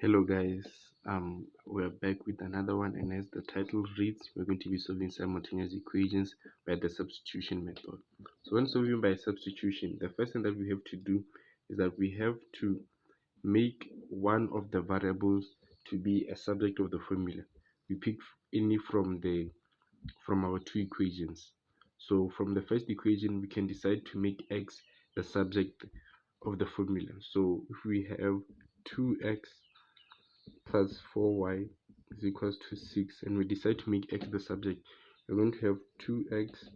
Hello guys, we're back with another one, and as the title reads, we're going to be solving simultaneous equations by the substitution method. So when solving by substitution, the first thing that we have to do is that we have to make one of the variables to be a subject of the formula. We pick any from our two equations. So from the first equation, we can decide to make x the subject of the formula. So if we have 2x plus 4y is equals to 6, and we decide to make x the subject, we're going to have 2x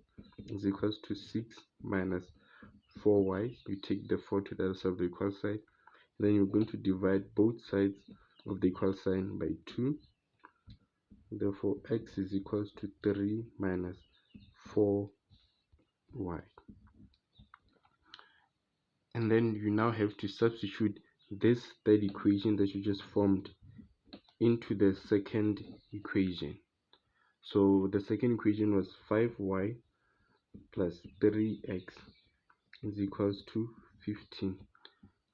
is equals to 6 minus 4y. You take the 4 to the other side of the equal sign, then you're going to divide both sides of the equal sign by 2. Therefore x is equals to 3 minus 4y. And then you now have to substitute this third equation that you just formed into the second equation. So the second equation was 5y plus 3x is equals to 15.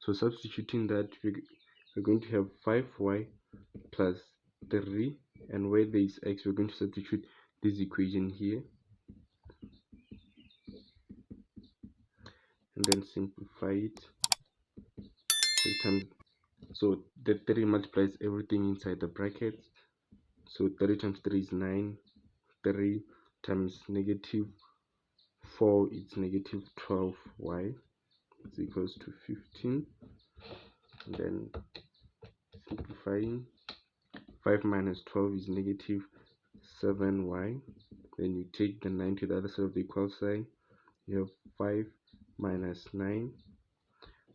So substituting that, we're going to have 5y plus 3, and where there is x, we're going to substitute this equation here, and then simplify it. So the 3 multiplies everything inside the brackets. So 3 times 3 is 9. 3 times negative 4 is negative 12y is equals to 15. And then simplifying, 5 minus 12 is negative 7y. Then you take the 9 to the other side of the equal sign. You have 5 minus 9,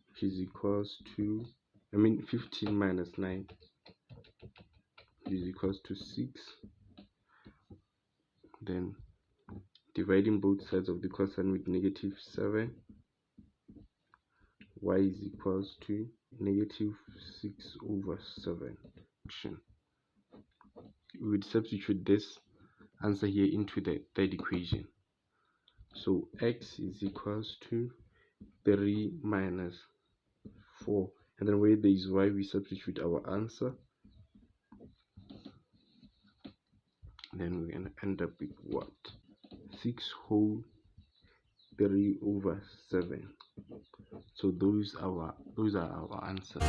which is equals to 15 minus 9 is equals to 6. Then dividing both sides of the equal sign with negative 7, y is equals to negative 6 over 7. We would substitute this answer here into the third equation. So x is equals to 3 minus 4, and then where there is y, we substitute our answer. Then we're going to end up with what? 6 whole 3 over 7. So those are our answers.